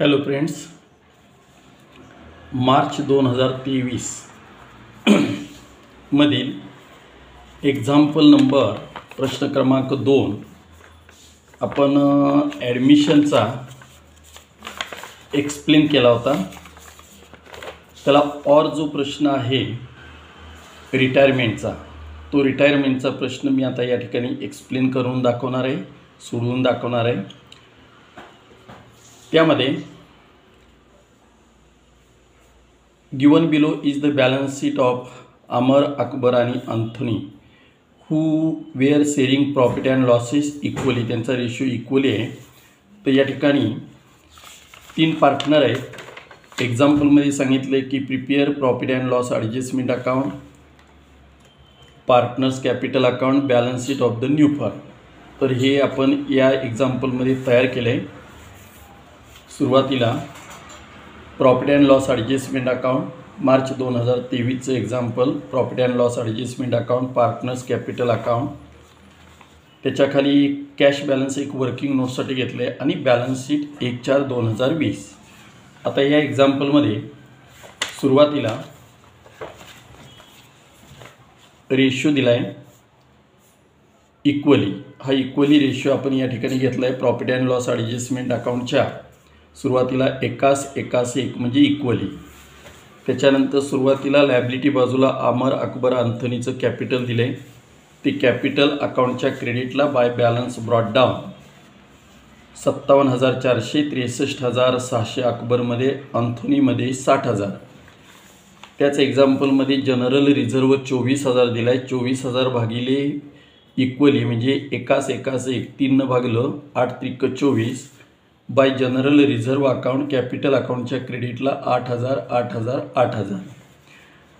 Hello friends, March 2023 मधील example number प्रश्न क्रमांक 2 आपण ॲडमिशनचा एक्सप्लेन केला होता। त्याला और जो प्रश्न आहे रिटायरमेंटचा, तो रिटायरमेंटचा प्रश्न मी आता या ठिकाणी एक्सप्लेन करून दाखवणार आहे, सोडवून दाखवणार आहे। त्यामध्ये given below is the balance sheet of Amar, Akbar आणि Anthony who were sharing profit and losses equally, त्यांचा रेशो इक्वली आहे। तर या ठिकाणी 3 पार्टनर आहेत। एक्झाम्पलमध्ये सांगितले की prepare profit and loss adjustment account, partners capital account, balance sheet of the new firm. तर हे आपण या एक्झाम्पलमध्ये तयार केले आहे। सुरुवातीला profit and loss adjustment account, March 2023चं example, profit and loss adjustment account, partners capital account, त्याच्याखाली कॅश बॅलन्स एक वर्किंग नोटसाठी घेतले आहे आणि बॅलन्स शीट 1/4/2020। आता या एक्झाम्पलमध्ये सुरुवातीला रेशो दिला आहे इक्वली। हा इक्वली रेशो आपण या ठिकाणी घेतला आहे प्रॉफिट अँड लॉस ॲडजस्टमेंट अकाउंटच्या सुरुवातीला 1:1 म्हणजे इक्वली। त्याच्यानंतर सुरुवातीला लायबिलिटी बाजूला अमर, अकबर, अँथोनीचं कॅपिटल दिले, ते कॅपिटल अकाउंटच्या क्रेडिटला बाय बॅलन्स ब्रॉट डाऊन 57,400, 63,600 अकबरमध्ये, अँथोनीमध्ये 60,000। त्याच एक्झाम्पलमध्ये जनरल रिझर्व 24,000 दिला आहे। 24,000 भागिले इक्वली म्हणजे 1:1 3 भागलं 8 त्रिक 24 by general reserve account capital अकाउंटच्या क्रेडिटला 8,000 8,000 8,000।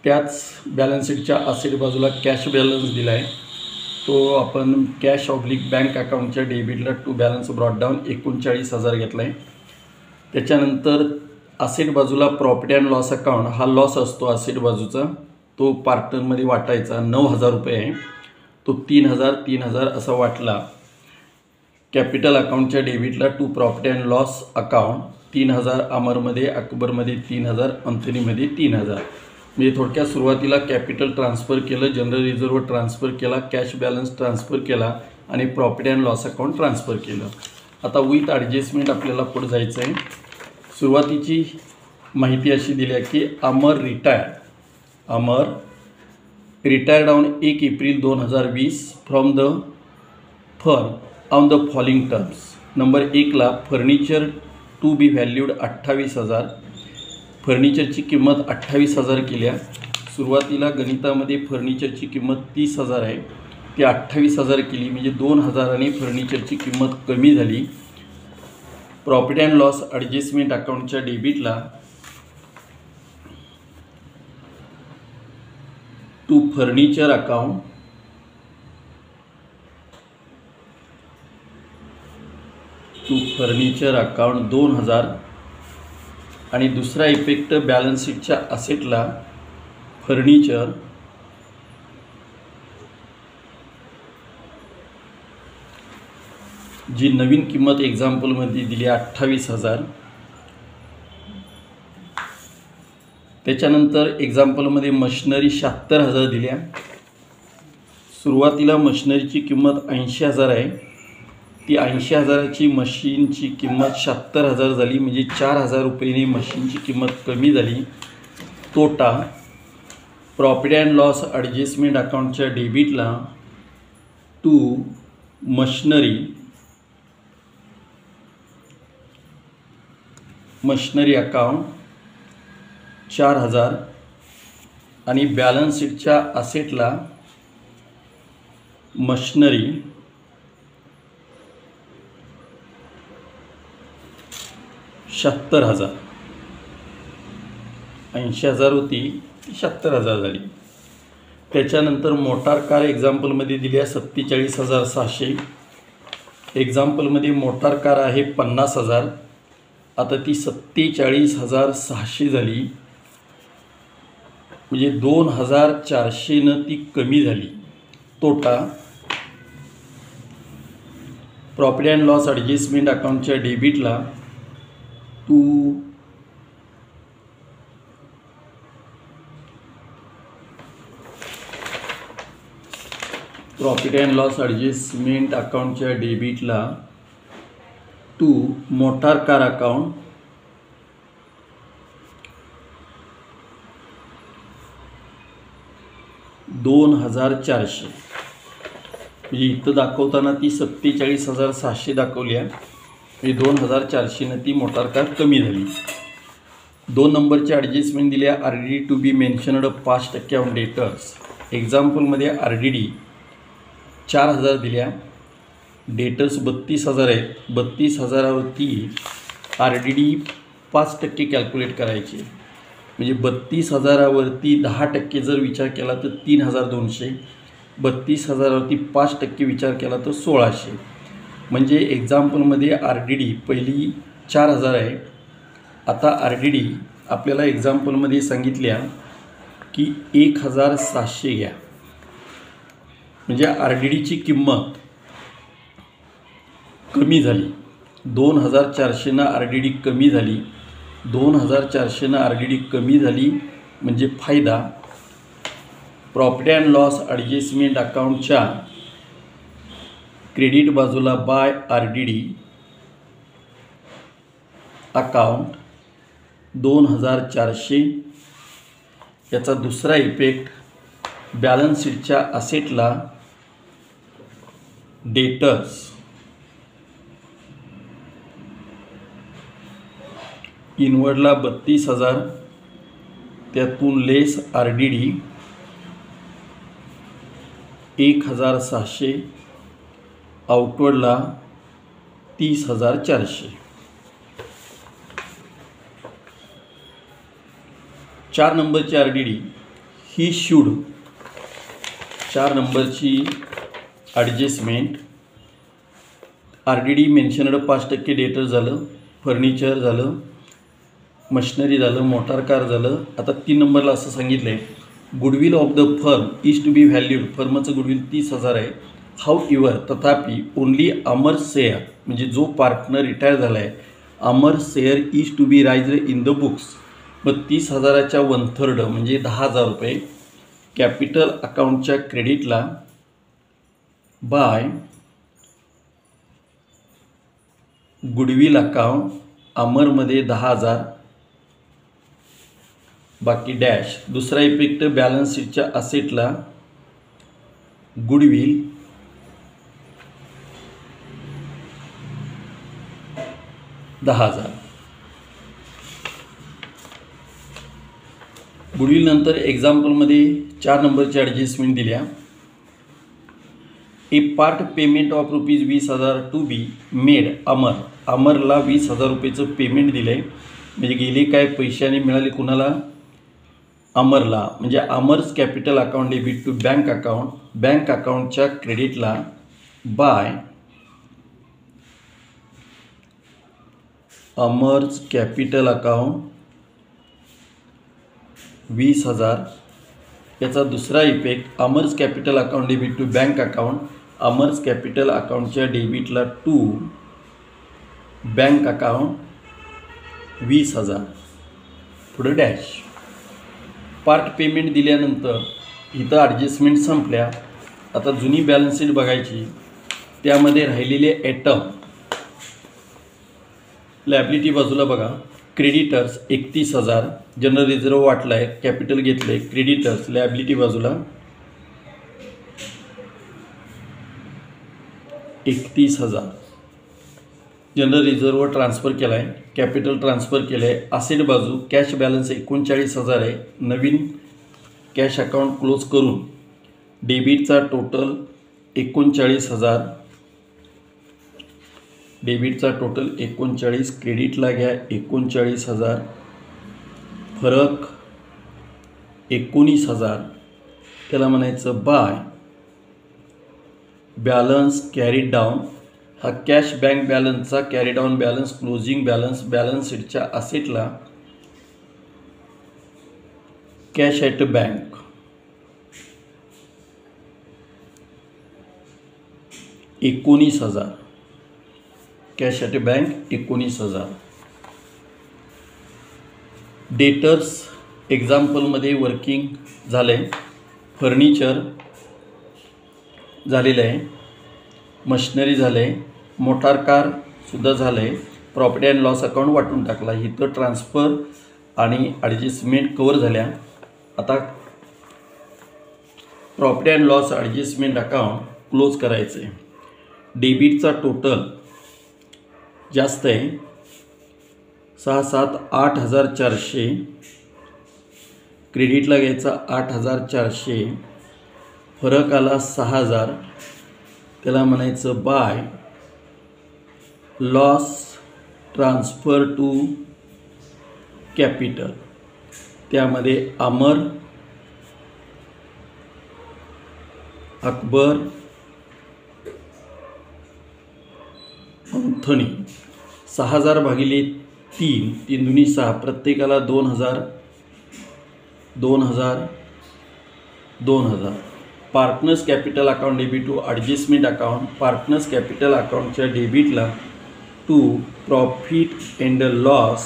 त्याच बॅलन्स शीटच्या असेट बाजूला कॅश बॅलन्स दिला आहे, तो आपण कॅश ऑब्लिक बँक अकाउंटच्या डेबिटला टू बॅलन्स ब्रॉट डाऊन 39,000 घेतला आहे। त्याच्यानंतर असेट बाजूला प्रॉफिट अँड लॉस अकाउंट, हा लॉस असतो असेट बाजूचा, तो पार्टनरमध्ये वाटायचा 9,000 रुपये आहे, तो 3,000 3,000 असा वाटला। कॅपिटल अकाउंटच्या डेबिटला to profit and loss account 3,000 अमरमध्ये, अकबरमध्ये 3,000, अँथोनीमध्ये 3,000। म्हणजे थोडक्यात सुरुवातीला कॅपिटल ट्रान्सफर केलं, जनरल रिझर्व ट्रान्सफर केला, कॅश बॅलन्स ट्रान्सफर केला आणि profit and loss account transfer केलं। आता विथ ॲडजस्टमेंट आपल्याला पुढे जायचं आहे। सुरुवातीची माहिती अशी दिली आहे की Amar retired on 1 April 2020 from the firm on the following terms. Number 1ला फर्निचर टू बी व्हॅल्यूड 28,000, फर्निचरची किंमत 28,000 केल्या। सुरुवातीला गणितामध्ये फर्निचरची किंमत 30,000 आहे, ती 28,000 केली म्हणजे 2,000 फर्निचरची किंमत कमी झाली। प्रॉफिट अँड लॉस ॲडजस्टमेंट अकाउंटच्या डेबिटला to furniture account to furniture account 2,000 आणि दुसरा इफेक्ट बॅलन्स शीटच्या असेटला फर्निचर जी नवीन किंमत एक्झाम्पलमध्ये दिली 28,000। त्याच्यानंतर एक्झाम्पलमध्ये मशिनरी 76,000 दिल्या। सुरुवातीला मशिनरीची किंमत 80,000 आहे, ती 80,000ची मशीनची किंमत 76,000 झाली म्हणजे 4,000 रुपयांनी मशीनची किंमत कमी झाली। तोटा प्रॉफिट अँड लॉस ॲडजस्टमेंट अकाउंटच्या डेबिटला टू मशिनरी अकाउंट 4,000 आणि बॅलन्स शीटच्या असेटला मशिनरी 76,000, 80,000 होती 76,000 झाली। त्याच्यानंतर मोटार कार एक्झाम्पलमध्ये दिली आहे 47,600। एक्झाम्पलमध्ये मोटार कार आहे 50,000, आता ती 47,600 झाली म्हणजे 2,400 ती कमी झाली। तोटा प्रॉफिट अँड लॉस ॲडजस्टमेंट अकाउंटच्या डेबिटला to profit and loss adjustment अकाउंटच्या डेबिटला टू मोटार कार अकाउंट 2400 म्हणजे इथं दाखवताना ती 47,700 दाखवली आहे, म्हणजे 2400 ती मोटार कार कमी झाली. 2 नंबरची ॲडजस्टमेंट दिली आहे R D D to be mentioned 5% on debtors. एक्झाम्पलमध्ये आर डी डी 4000 दिल्या, डेटर्स 32,000 आहेत. 32,000वरती आर डी डी 5% कॅल्क्युलेट करायचे, म्हणजे 32,000वरती 10% जर विचार केला तर 3,200. 32,000वरती 5% विचार केला तर 1,600. म्हणजे एक्झाम्पलमध्ये आर डी डी पहिली 4,000 आहे. आता आर डी डी आपल्याला एक्झाम्पलमध्ये सांगितल्या की 1,700 घ्या, म्हणजे आर डी डीची किंमत कमी झाली. 2,400 आर डी डी कमी झाली. 2,400 आर डी डी कमी झाली म्हणजे फायदा. प्रॉफिट अँड लॉस ॲडजस्टमेंट अकाउंटच्या क्रेडिट बाजूला by R D D account 2,400. याचा दुसरा इफेक्ट बॅलन्स शीटच्या असेटला डेटर्स इनवर्डला 32,000, त्यातून लेस आर डी डी 1,600, आउटवर्डला 30,400. 4 नंबरची आर डी डी ही शूड 4 नंबरची adjustment R D D mentioned 5% debtor झालं, फर्निचर झालं, मशिनरी झालं, मोटार कार झालं. आता 3 नंबरला असं सांगितलं आहे goodwill of the firm is to be valued. फर्मचं गुडविल 30,000 आहे. हाऊ इवर तथापि ओनली अमर शेअर, म्हणजे जो पार्टनर रिटायर झाला आहे, Amar share is to be raised in the books. मग 30,000च्या 1/3 म्हणजे 10,000 रुपये कॅपिटल अकाउंटच्या क्रेडिटला बाय गुडविल अकाउंट. अमरमध्ये 10,000 बाकी डॅश. दुसरा इफेक्ट बॅलन्स शीटच्या असेटला गुडविल 10,000. गुडविल नंतर एक्झाम्पलमध्ये 4 नंबरची ॲडजस्टमेंट दिल्या. A part payment of ₹20,000 to be made Amar. अमरला 20,000 रुपयेचं पेमेंट दिलं आहे, म्हणजे गेले काय पैशाने मिळाले कुणाला? अमरला. म्हणजे Amar's capital account debit to bank account. Bank अकाउंटच्या क्रेडिटला बाय अमर्स कॅपिटल अकाउंट 20,000. याचा दुसरा effect Amar's capital account debit to bank account. Amar's capital अकाउंटच्या डेबिटला टू बँक अकाउंट 20,000 पुढे डॅश. पार्ट पेमेंट दिल्यानंतर इथं ॲडजस्टमेंट संपल्या. आता जुनी बॅलन्स शीट बघायची. त्यामध्ये राहिलेले ॲटम लायबिलिटी बाजूला बघा. क्रेडिटर्स 31,000, जनरल रिझर्व वाटला आहे, कॅपिटल घेतलं आहे. क्रेडिटर्स लायबिलिटी बाजूला 31,000, जनरल रिझर्व ट्रान्सफर केला आहे, कॅपिटल ट्रान्सफर केलं आहे. असेट बाजू कॅश बॅलन्स 39,000 आहे. नवीन कॅश अकाउंट क्लोज करून डेबिटचा टोटल 39,000. डेबिटचा टोटल 39, क्रेडिटला घ्या 39,000, फरक 19,000. त्याला म्हणायचं बाय बॅलन्स कॅरीड डाऊन. हा कॅश बँक बॅलन्सचा carry down balance, closing balance. Balance शीटच्या असेटला cash at bank 19,000. Cash at bank 19,000. Debtors एक्झाम्पलमध्ये वर्किंग झालं आहे, फर्निचर झालेलं आहे, मशिनरी झालं आहे, मोटार कारसुद्धा झालं आहे, प्रॉपर्टी अँड लॉस अकाउंट वाटून टाकला. इथं ट्रान्सफर आणि ॲडजस्टमेंट कवर झाल्या. आता property and loss adjustment account close करायचं आहे. डेबिटचा टोटल जास्त आहे 8,400, क्रेडिटला घ्यायचा 8,400, फरक आला 6,000. त्याला म्हणायचं by loss transfer to capital. त्यामध्ये अमर, अकबर, अँथोनी 6,000 भागिले 3, 3 दुनी 6, प्रत्येकाला 2,000 2,000 2,000. Partners capital account debit to adjustment account. Partners capital अकाउंटच्या डेबिटला to profit and loss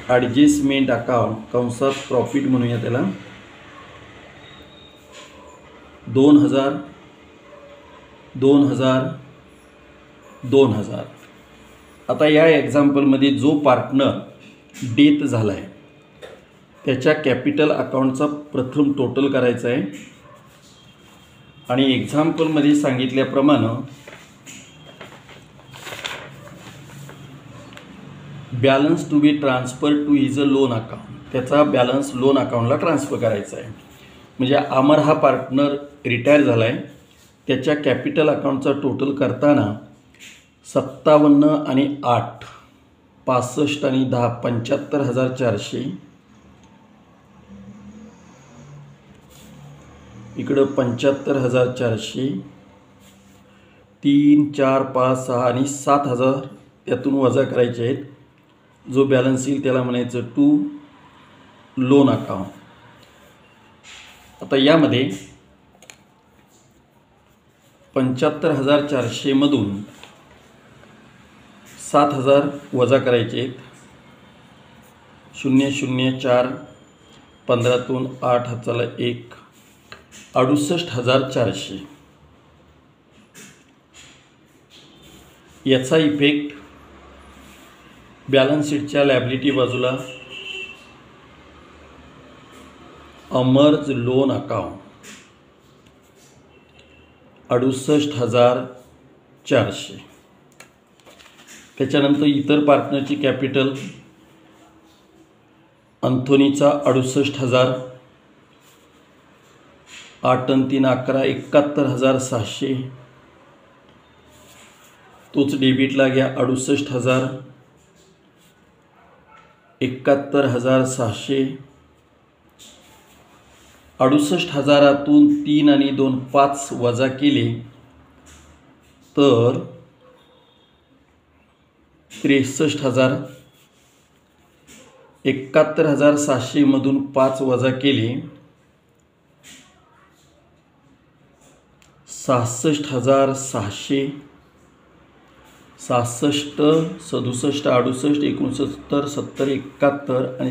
adjustment account कंसात प्रॉफिट म्हणूया त्याला 2,000 2,000 2,000. आता या एक्झाम्पलमध्ये जो पार्टनर डेथ झाला आहे त्याच्या कॅपिटल अकाउंटचा प्रथम टोटल करायचा आहे आणि एक्झाम्पलमध्ये सांगितल्याप्रमाणे balance to be transfer to is a loan account. त्याचा बॅलन्स लोन अकाउंटला ट्रान्सफर करायचा आहे. म्हणजे अमर हा पार्टनर रिटायर झाला आहे, त्याच्या कॅपिटल अकाउंटचा टोटल करताना 57 आणि 8, 65 आणि 10, 75,400. इकडं 75,400, 3, 4, 5, 6 आणि 7,000 यातून वजा करायचे आहेत. जो बॅलन्स येईल त्याला म्हणायचं टू लोन अकाउंट. आता यामध्ये 75,400 मधून 7,000 वजा करायचे आहेत. 004, 15तून 8 हाताला 1, 68,400. याचा इफेक्ट बॅलन्स शीटच्या लायबिलिटी बाजूला अमर्ज लोन अकाउंट 68,400. त्याच्यानंतर इतर पार्टनरची कॅपिटल अँथोनीचा 68,000, 8 आणि 3, 11, 71,600. तोच डेबिटला घ्या 68,000, 71,600. 68,000तून 3 आणि 2, 5 वजा केले तर 63,000. 71,600 मधून 5 वजा केले 66,600. 66, 67, 68, 69, 70, 71 आणि